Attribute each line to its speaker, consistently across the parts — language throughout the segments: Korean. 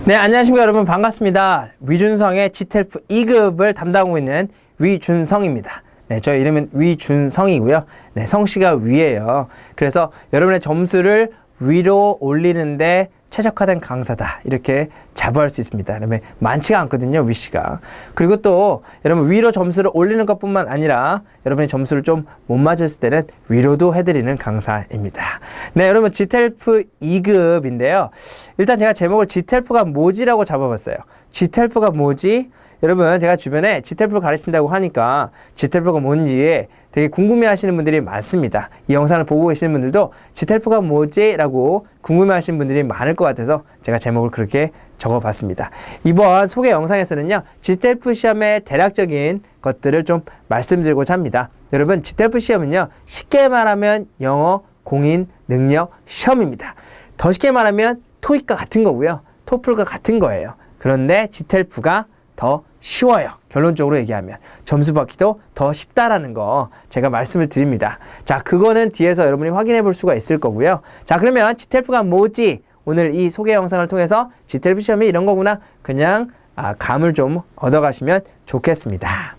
Speaker 1: 네, 안녕하십니까 여러분, 반갑습니다. 위준성의 GTELF 2급을 담당하고 있는 위준성입니다. 네, 저 이름은 위준성이고요. 네, 성씨가 위예요. 그래서 여러분의 점수를 위로 올리는데 최적화된 강사다, 이렇게 자부할 수 있습니다. 그러면 많지가 않거든요, 위씨가. 그리고 또 여러분 위로 점수를 올리는 것뿐만 아니라 여러분의 점수를 좀 못 맞았을 때는 위로도 해드리는 강사입니다. 네, 여러분 GTELF 2급인데요. 일단 제가 제목을 GTELF가 뭐지라고 잡아봤어요. GTELF가 뭐지? 여러분, 제가 주변에 GTELF를 가르친다고 하니까 GTELF가 뭔지 되게 궁금해 하시는 분들이 많습니다. 이 영상을 보고 계시는 분들도 GTELF가 뭐지? 라고 궁금해 하시는 분들이 많을 것 같아서 제가 제목을 그렇게 적어봤습니다. 이번 소개 영상에서는요, GTELF 시험의 대략적인 것들을 좀 말씀드리고자 합니다. 여러분, GTELF 시험은요, 쉽게 말하면 영어 공인 능력 시험입니다. 더 쉽게 말하면 토익과 같은 거고요, 토플과 같은 거예요. 그런데 GTELF가 더 쉬워요. 결론적으로 얘기하면 점수 받기도 더 쉽다라는 거 제가 말씀을 드립니다. 자, 그거는 뒤에서 여러분이 확인해 볼 수가 있을 거고요. 자, 그러면 GTELF가 뭐지? 오늘 이 소개 영상을 통해서 GTELF 시험이 이런 거구나, 그냥 감을 좀 얻어가시면 좋겠습니다.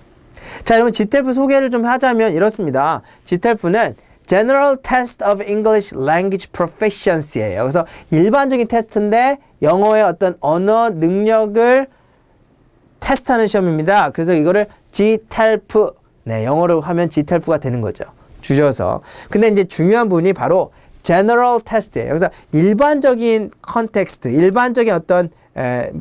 Speaker 1: 자, 여러분, GTELF 소개를 좀 하자면 이렇습니다. GTELF는 General Test of English Language Proficiency예요. 그래서 일반적인 테스트인데 영어의 어떤 언어 능력을 테스트하는 시험입니다. 그래서 이거를 GTELF, 네, 영어로 하면 GTELF가 되는 거죠, 줄여서. 근데 이제 중요한 부분이 바로 General Test예요. 그래서 일반적인 컨텍스트, 일반적인 어떤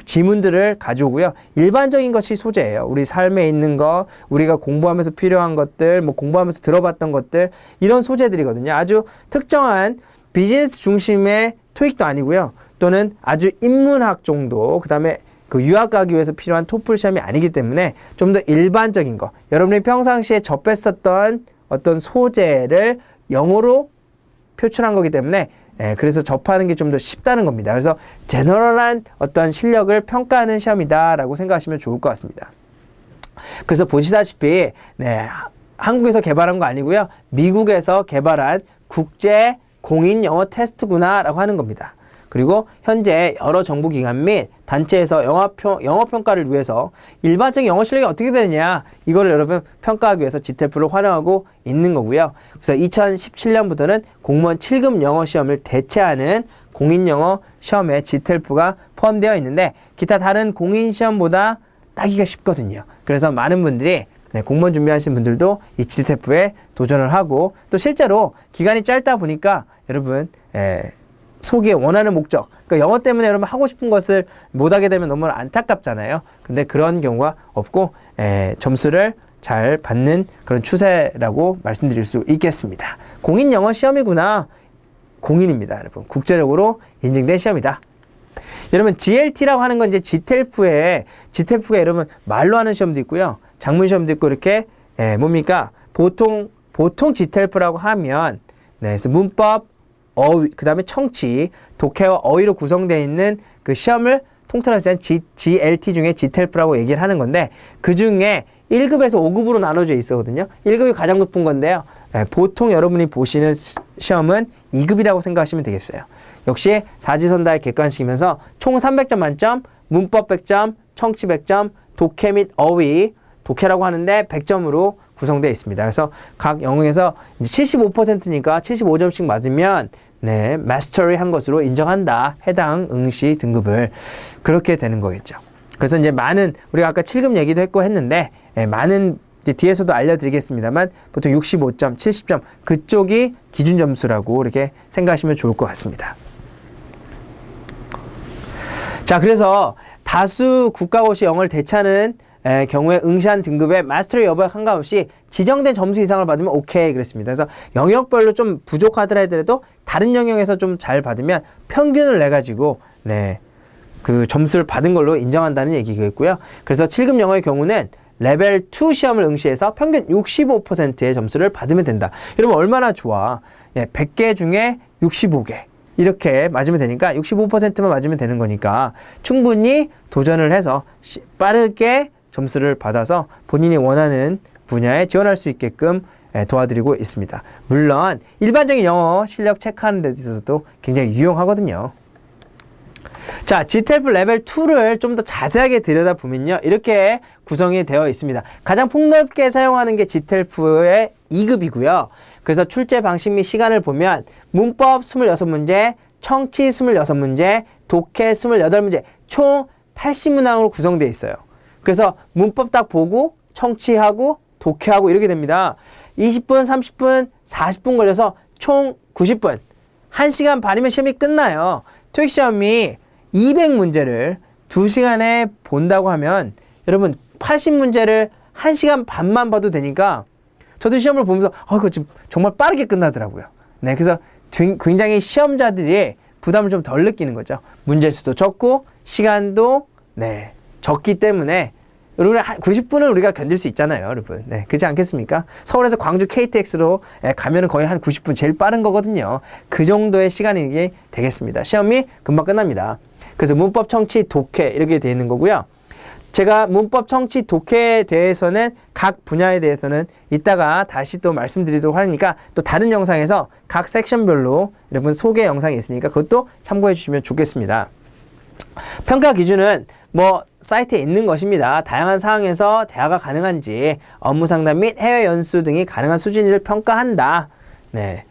Speaker 1: 지문들을 가져오고요. 일반적인 것이 소재예요. 우리 삶에 있는 거, 우리가 공부하면서 필요한 것들, 뭐 공부하면서 들어봤던 것들, 이런 소재들이거든요. 아주 특정한 비즈니스 중심의 토익도 아니고요. 또는 아주 인문학 정도, 그 다음에 그 유학 가기 위해서 필요한 토플 시험이 아니기 때문에 좀 더 일반적인 거, 여러분이 평상시에 접했었던 어떤 소재를 영어로 표출한 거기 때문에 그래서 접하는 게 좀 더 쉽다는 겁니다. 그래서 제너럴한 어떤 실력을 평가하는 시험이다라고 생각하시면 좋을 것 같습니다. 그래서 보시다시피 한국에서 개발한 거 아니고요, 미국에서 개발한 국제 공인 영어 테스트구나 라고 하는 겁니다. 그리고 현재 여러 정부기관 및 단체에서 영어 평가를 위해서 일반적인 영어 실력이 어떻게 되느냐, 이거를 여러분 평가하기 위해서 GTELF를 활용하고 있는 거고요. 그래서 2017년부터는 공무원 7급 영어 시험을 대체하는 공인영어 시험에 GTELF가 포함되어 있는데 기타 다른 공인 시험보다 따기가 쉽거든요. 그래서 많은 분들이 공무원 준비하시는 분들도 이 GTELF에 도전을 하고, 또 실제로 기간이 짧다 보니까 여러분 속에 원하는 목적, 그러니까 영어 때문에 여러분 하고 싶은 것을 못하게 되면 너무 안타깝잖아요. 근데 그런 경우가 없고 점수를 잘 받는 그런 추세라고 말씀드릴 수 있겠습니다. 공인 영어 시험이구나, 공인입니다. 여러분, 국제적으로 인증된 시험이다. 여러분, GLT라고 하는 건 이제 GTELF가 여러분 말로 하는 시험도 있고요, 작문 시험도 있고, 이렇게 뭡니까, 보통 GTELF라고 하면 그래서 문법, 어휘, 그 다음에 청취, 독해와 어휘로 구성되어 있는 그 시험을 통틀어서 GLT 중에 GTELF라고 얘기를 하는 건데, 그 중에 1급에서 5급으로 나눠져 있거든요. 1급이 가장 높은 건데요. 보통 여러분이 보시는 시험은 2급이라고 생각하시면 되겠어요. 역시 사지선다의 객관식이면서 총 300점 만점, 문법 100점, 청취 100점, 독해 및 어휘, 독해라고 하는데 100점으로 구성되어 있습니다. 그래서 각 영역에서 75%니까 75점씩 맞으면 마스터리 한 것으로 인정한다, 해당 응시 등급을. 그렇게 되는 거겠죠. 그래서 이제 많은, 우리가 아까 7급 얘기도 했는데 많은 이제 뒤에서도 알려드리겠습니다만 보통 65점, 70점 그쪽이 기준 점수라고 이렇게 생각하시면 좋을 것 같습니다. 자, 그래서 다수 국가고시 영어를 대체하는 경우에 응시한 등급의 마스터리 여부에 상관없이 지정된 점수 이상을 받으면 오케이 그랬습니다. 그래서 영역별로 좀 부족하더라 하더라도 다른 영역에서 좀 잘 받으면 평균을 내가지고 그 점수를 받은 걸로 인정한다는 얘기겠고요. 그래서 7급 영어의 경우는 레벨 2 시험을 응시해서 평균 65%의 점수를 받으면 된다. 여러분, 얼마나 좋아. 100개 중에 65개 이렇게 맞으면 되니까 65%만 맞으면 되는 거니까 충분히 도전을 해서 빠르게 점수를 받아서 본인이 원하는 분야에 지원할 수 있게끔 도와드리고 있습니다. 물론 일반적인 영어 실력 체크하는 데 있어서도 굉장히 유용하거든요. 자, GTLF 레벨 2를 좀 더 자세하게 들여다보면요. 이렇게 구성이 되어 있습니다. 가장 폭넓게 사용하는 게 GTLF의 2급이고요. 그래서 출제 방식 및 시간을 보면 문법 26문제, 청취 26문제, 독해 28문제, 총 80문항으로 구성되어 있어요. 그래서 문법 딱 보고 청취하고 독해하고 이렇게 됩니다. 20분, 30분, 40분 걸려서 총 90분. 1시간 반이면 시험이 끝나요. 토익 시험이 200문제를 2시간에 본다고 하면 여러분 80문제를 1시간 반만 봐도 되니까 저도 시험을 보면서 그거 좀 정말 빠르게 끝나더라고요. 네, 그래서 굉장히 시험자들이 부담을 좀 덜 느끼는 거죠. 문제 수도 적고 시간도 네, 적기 때문에 여러분 90분은 우리가 견딜 수 있잖아요, 여러분. 네, 그렇지 않겠습니까? 서울에서 광주 KTX로 가면은 거의 한 90분 제일 빠른 거거든요. 그 정도의 시간이 되겠습니다. 시험이 금방 끝납니다. 그래서 문법, 청취, 독해 이렇게 되어 있는 거고요. 제가 문법, 청취, 독해에 대해서는 각 분야에 대해서는 이따가 다시 또 말씀드리도록 하니까 또 다른 영상에서 각 섹션별로 여러분 소개 영상이 있으니까 그것도 참고해 주시면 좋겠습니다. 평가 기준은 뭐 사이트에 있는 것입니다. 다양한 사항에서 대화가 가능한지, 업무 상담 및 해외 연수 등이 가능한 수준을 평가한다. 네.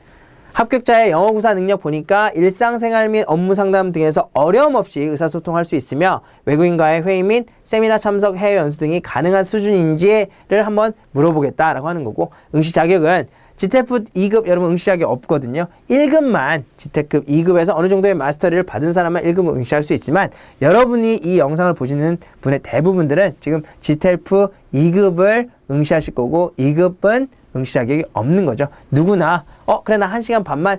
Speaker 1: 합격자의 영어 구사 능력 보니까 일상생활 및 업무 상담 등에서 어려움 없이 의사소통할 수 있으며 외국인과의 회의 및 세미나 참석, 해외 연수 등이 가능한 수준인지를 한번 물어보겠다라고 하는 거고, 응시 자격은 GTLF 2급 여러분 응시 자격이 없거든요. 1급만 GTLF 2급에서 어느 정도의 마스터리를 받은 사람만 1급을 응시할 수 있지만 여러분이 이 영상을 보시는 분의 대부분들은 지금 GTLF 2급을 응시하실 거고 2급은 응시 자격이 없는 거죠. 누구나 그래 나 1시간 반만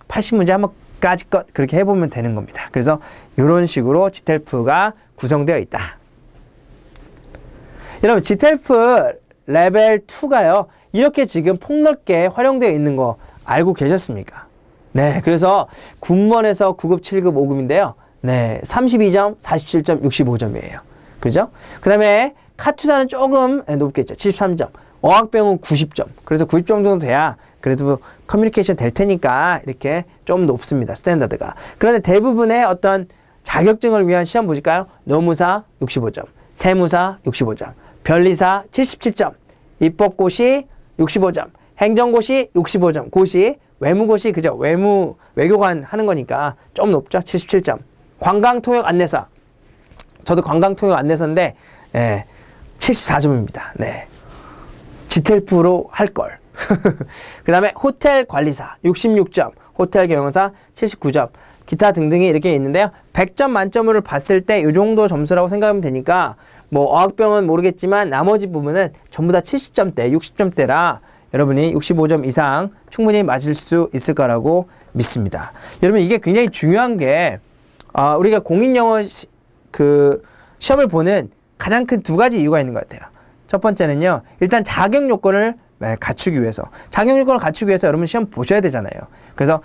Speaker 1: 80문제 한번 까짓것 그렇게 해보면 되는 겁니다. 그래서 이런 식으로 GTLF가 구성되어 있다. 여러분 GTLF 레벨 2가요. 이렇게 지금 폭넓게 활용되어 있는 거 알고 계셨습니까? 네, 그래서 군번에서 9급, 7급, 5급인데요. 네, 32점, 47점, 65점이에요. 그죠? 그 다음에 카투사는 조금 높겠죠. 73점. 어학병은 90점. 그래서 90점 정도 돼야 그래도 커뮤니케이션 될 테니까 이렇게 좀 높습니다. 스탠다드가. 그런데 대부분의 어떤 자격증을 위한 시험 보실까요? 노무사 65점, 세무사 65점, 변리사 77점, 입법고시 65점, 행정고시 65점, 고시, 외무고시 그죠? 외교관 하는 거니까 좀 높죠? 77점. 관광통역 안내사. 저도 관광통역 안내사인데 74점입니다. 네. GTLF로 할 걸. 그 다음에 호텔 관리사 66점, 호텔 경영사 79점, 기타 등등이 이렇게 있는데요. 100점 만점으로 봤을 때 이 정도 점수라고 생각하면 되니까 뭐 어학병은 모르겠지만 나머지 부분은 전부 다 70점대, 60점대라 여러분이 65점 이상 충분히 맞을 수 있을 거라고 믿습니다. 여러분 이게 굉장히 중요한 게 우리가 공인영어 시험을 보는 가장 큰 두 가지 이유가 있는 것 같아요. 첫 번째는요. 일단 자격 요건을 갖추기 위해서. 자격 요건을 갖추기 위해서 여러분 시험 보셔야 되잖아요. 그래서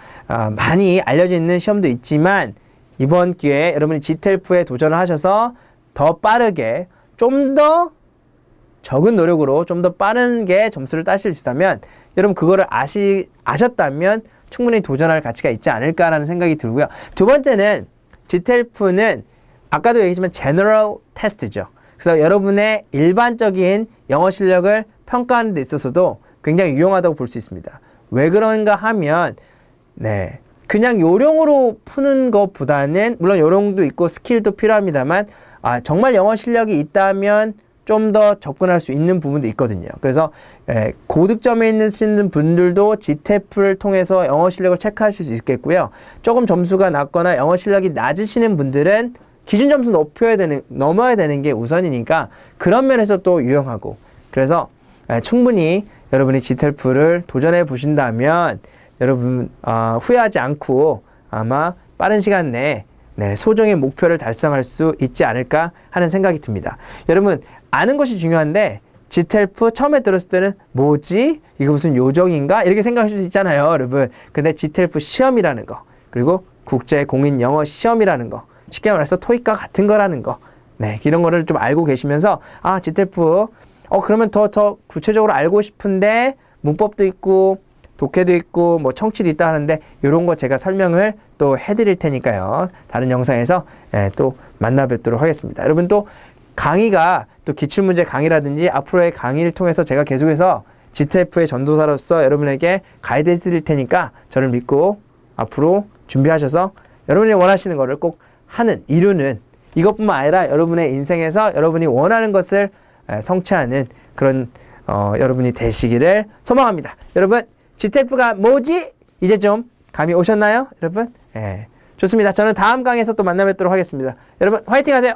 Speaker 1: 많이 알려져 있는 시험도 있지만 이번 기회에 여러분이 GTLF에 도전을 하셔서 더 빠르게 좀 더 적은 노력으로 좀 더 빠르게 점수를 따실 수 있다면 여러분 그거를 아셨다면 충분히 도전할 가치가 있지 않을까라는 생각이 들고요. 두 번째는 GTLF는 아까도 얘기했지만 제너럴 테스트죠. 그래서 여러분의 일반적인 영어 실력을 평가하는 데 있어서도 굉장히 유용하다고 볼 수 있습니다. 왜 그런가 하면 그냥 요령으로 푸는 것보다는 물론 요령도 있고 스킬도 필요합니다만 정말 영어 실력이 있다면 좀 더 접근할 수 있는 부분도 있거든요. 그래서 고득점에 있는 분들도 GTLF를 통해서 영어 실력을 체크할 수 있겠고요. 조금 점수가 낮거나 영어 실력이 낮으시는 분들은 기준 점수 넘어야 되는 게 우선이니까 그런 면에서 또 유용하고 그래서 충분히 여러분이 GTLF를 도전해 보신다면 여러분 후회하지 않고 아마 빠른 시간 내에 소정의 목표를 달성할 수 있지 않을까 하는 생각이 듭니다. 여러분 아는 것이 중요한데 GTLF 처음에 들었을 때는 뭐지? 이거 무슨 요정인가? 이렇게 생각할 수 있잖아요, 여러분. 근데 GTLF 시험이라는 거 그리고 국제 공인 영어 시험이라는 거 쉽게 말해서 토익과 같은 거라는 거 이런 거를 좀 알고 계시면서 GTLF 그러면 더 구체적으로 알고 싶은데 문법도 있고 독해도 있고 뭐 청취도 있다 하는데 이런 거 제가 설명을 또 해드릴 테니까요. 다른 영상에서 또 만나 뵙도록 하겠습니다. 여러분 또 강의가 또 기출문제 강의라든지 앞으로의 강의를 통해서 제가 계속해서 GTF의 전도사로서 여러분에게 가이드 해드릴 테니까 저를 믿고 앞으로 준비하셔서 여러분이 원하시는 것을 꼭 이루는 이것뿐만 아니라 여러분의 인생에서 여러분이 원하는 것을 성취하는 그런 여러분이 되시기를 소망합니다. 여러분 GTF가 뭐지? 이제 좀 감이 오셨나요? 여러분? 좋습니다. 저는 다음 강의에서 또 만나 뵙도록 하겠습니다. 여러분 화이팅 하세요.